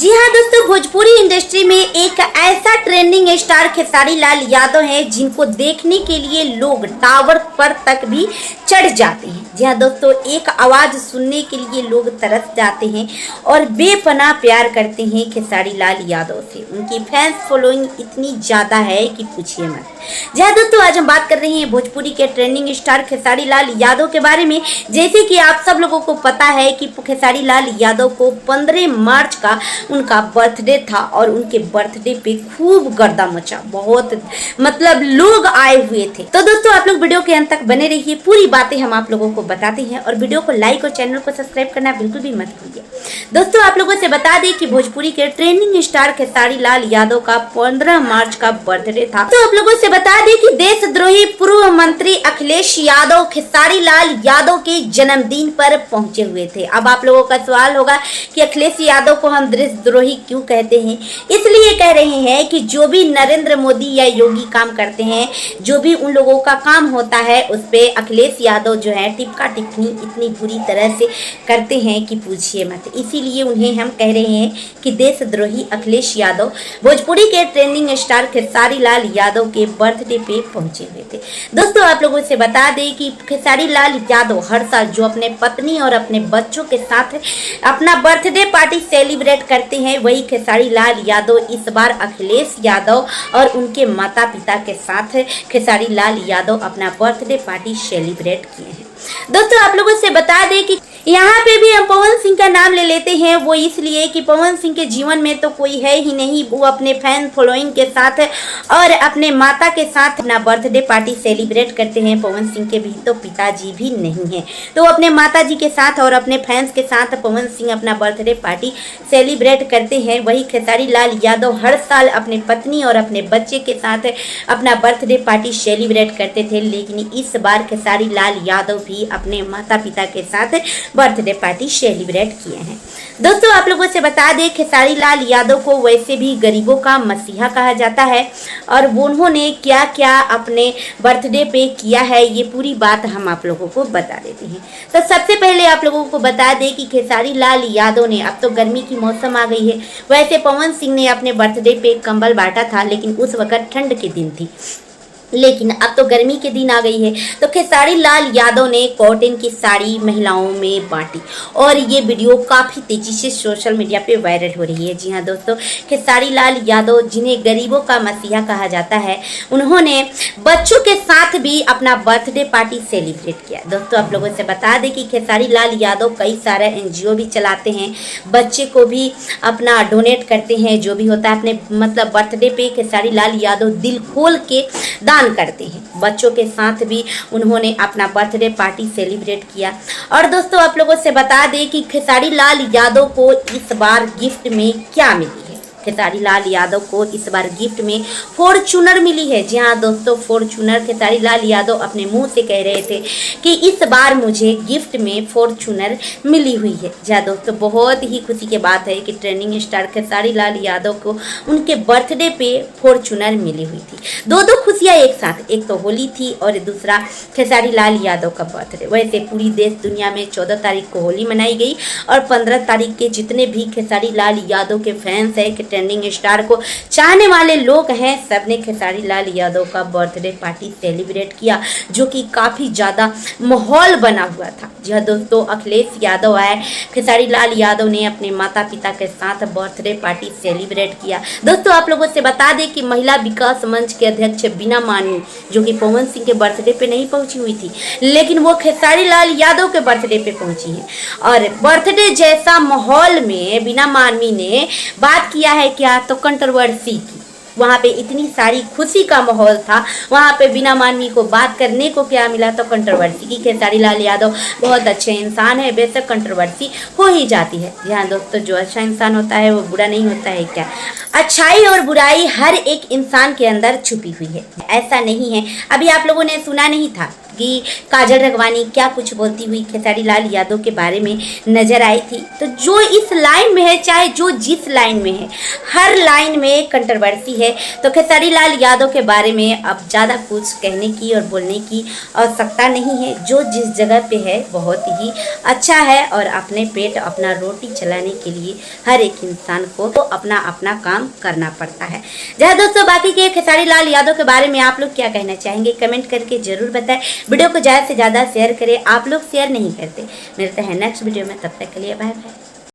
जी हाँ दोस्तों, भोजपुरी इंडस्ट्री में एक ऐसा ट्रेंडिंग स्टार खेसारी लाल यादव हैं जिनको देखने के लिए लोग टावर पर तक भी चढ़ जाते हैं। जी हाँ दोस्तों, एक आवाज सुनने के लिए लोग तरस जाते हैं और बेपनाह प्यार करते हैं खेसारी लाल यादव से। उनकी फैंस फॉलोइंग इतनी ज्यादा है कि पूछिए मत। जी हाँ दोस्तों, आज हम बात कर रहे हैं भोजपुरी के ट्रेंडिंग स्टार खेसारी लाल यादव के बारे में। जैसे कि आप सब लोगों को पता है कि खेसारी लाल यादव को 15 मार्च का उनका बर्थडे था और उनके बर्थडे पे खूब गर्दा मचा, बहुत मतलब लोग आए हुए थे। तो दोस्तों आप लोग वीडियो के अंत तक बने रहिए, पूरी बातें हम आप लोगों को बताते हैं और वीडियो को लाइक और चैनल को सब्सक्राइब करना बिल्कुल भी मत भूलिए। दोस्तों आप लोगों से बता दें कि भोजपुरी के ट्रेंडिंग स्टार खेसारी लाल यादव का 15 मार्च का बर्थडे था। तो आप लोगों से बता दें कि देशद्रोही पूर्व मंत्री अखिलेश यादव खेसारी लाल यादव के जन्मदिन पर पहुंचे हुए थे। अब आप लोगों का सवाल होगा कि अखिलेश यादव को हम देशद्रोही क्यों कहते हैं? इसलिए कह रहे हैं कि जो भी नरेंद्र मोदी या योगी काम करते हैं, जो भी उन लोगों का काम होता है उस पे अखिलेश यादव जो है टिप्पा टिप्पणी इतनी बुरी तरह से करते हैं कि पूछिए मत। इसीलिए उन्हें हम कह रहे हैं कि देशद्रोही अखिलेश यादव भोजपुरी के ट्रेंडिंग स्टार खेसारी लाल यादव के बर्थडे पे पहुंचे हुए थे। दोस्तों आप लोगों से बता दें कि खेसारी लाल यादव हर साल जो अपने पत्नी और अपने बच्चों के साथ अपना बर्थडे पार्टी सेलिब्रेट करते हैं, वही खेसारी लाल यादव इस बार अखिलेश यादव और उनके माता पिता के साथ खेसारी लाल यादव अपना बर्थडे पार्टी सेलिब्रेट किए हैं। दोस्तों आप लोगों से बता दें कि यहाँ पे भी हम पवन सिंह का नाम ले लेते हैं, वो इसलिए कि पवन सिंह के जीवन में तो कोई है ही नहीं। वो अपने फैन फॉलोइंग के साथ और अपने माता के साथ अपना बर्थडे पार्टी सेलिब्रेट करते हैं। पवन सिंह के भी तो पिताजी भी नहीं हैं, तो अपने माता जी के साथ और अपने फैंस के साथ पवन सिंह अपना बर्थडे पार्टी सेलिब्रेट करते हैं। वही खेसारी लाल यादव हर साल अपने पत्नी और अपने बच्चे के साथ अपना बर्थडे पार्टी सेलिब्रेट करते थे, लेकिन इस बार खेसारी लाल यादव भी अपने माता पिता के साथ बर्थडे पार्टी सेलिब्रेट किए हैं। दोस्तों आप लोगों से बता दें खेसारी लाल यादव को वैसे भी गरीबों का मसीहा कहा जाता है और उन्होंने क्या क्या अपने बर्थडे पे किया है ये पूरी बात हम आप लोगों को बता देते हैं। तो सबसे पहले आप लोगों को बता दें कि खेसारी लाल यादव ने, अब तो गर्मी की मौसम आ गई है, वैसे पवन सिंह ने अपने बर्थडे पे कंबल बांटा था, लेकिन उस वक्त ठंड के दिन थी, लेकिन अब तो गर्मी के दिन आ गई है। तो खेसारी लाल यादव ने कॉटन की साड़ी महिलाओं में बांटी और ये वीडियो काफ़ी तेजी से सोशल मीडिया पे वायरल हो रही है। जी हाँ दोस्तों, खेसारी लाल यादव जिन्हें गरीबों का मसीहा कहा जाता है, उन्होंने बच्चों के साथ भी अपना बर्थडे पार्टी सेलिब्रेट किया। दोस्तों आप लोगों से बता दें कि खेसारी लाल यादव कई सारे NGO भी चलाते हैं, बच्चे को भी अपना डोनेट करते हैं, जो भी होता है अपने मतलब बर्थडे पे खेसारी लाल यादव दिल खोल के दान करते हैं। बच्चों के साथ भी उन्होंने अपना बर्थडे पार्टी सेलिब्रेट किया। और दोस्तों आप लोगों से बता दें कि खेसारी लाल यादव को इस बार गिफ्ट में क्या मिली है। खेसारी लाल यादव को इस बार गिफ्ट में फॉर्च्यूनर मिली है। जी हाँ दोस्तों, फॉर्च्यूनर खेसारी लाल यादव अपने मुंह से कह रहे थे कि इस बार मुझे गिफ्ट में फॉर्च्यूनर मिली हुई है। जी हाँ दोस्तों, बहुत ही खुशी की बात है कि ट्रेंडिंग स्टार खेसारी लाल यादव को उनके बर्थडे पे फॉर्च्यूनर मिली हुई थी। दो खुशियाँ एक साथ, एक तो होली थी और दूसरा खेसारी लाल यादव का बर्थडे। वैसे पूरी देश दुनिया में 14 तारीख को होली मनाई गई और 15 तारीख के जितने भी खेसारी लाल यादव के फैंस हैं, ट्रेंडिंग स्टार को चाहने वाले लोग हैं, सबने खेसारी लाल यादव का बर्थडे पार्टी सेलिब्रेट किया, जो कि काफ़ी ज़्यादा माहौल बना हुआ था। जी हाँ दोस्तों, अखिलेश यादव आए, खेसारी लाल यादव ने अपने माता पिता के साथ बर्थडे पार्टी सेलिब्रेट किया। दोस्तों आप लोगों से बता दें कि महिला विकास मंच के अध्यक्ष बीना मानवी, जो कि पवन सिंह के बर्थडे पे नहीं पहुंची हुई थी, लेकिन वो खेसारी लाल यादव के बर्थडे पे पहुंची है और बर्थडे जैसा माहौल में बीना मानवी ने बात किया है क्या, तो कंट्रोवर्सी की। वहाँ पे इतनी सारी खुशी का माहौल था, वहाँ पे बिना मानवी को बात करने को क्या मिला, तो कंट्रोवर्सी की। खेसारी लाल यादव बहुत अच्छे इंसान है, बेशक कंट्रोवर्सी हो ही जाती है। यहाँ दोस्तों, जो अच्छा इंसान होता है वो बुरा नहीं होता है क्या? अच्छाई और बुराई हर एक इंसान के अंदर छुपी हुई है, ऐसा नहीं है। अभी आप लोगों ने सुना नहीं था कि काजल रगवानी क्या कुछ बोलती हुई खेसारी लाल यादव के बारे में नजर आई थी। तो जो इस लाइन में है, चाहे जो जिस लाइन में है, हर लाइन में कंट्रोवर्सी है। तो खेसारी लाल यादव के बारे में अब ज़्यादा कुछ कहने की और बोलने की आवश्यकता नहीं है। जो जिस जगह पे है बहुत ही अच्छा है और अपने पेट अपना रोटी चलाने के लिए हर एक इंसान को तो अपना अपना काम करना पड़ता है। जय दोस्तों, बाकी के खेसारी लाल यादव के बारे में आप लोग क्या कहना चाहेंगे कमेंट करके जरूर बताएं। वीडियो को ज़्यादा से ज़्यादा शेयर करें, आप लोग शेयर नहीं करते। मिलते हैं नेक्स्ट वीडियो में, तब तक के लिए बाय बाय।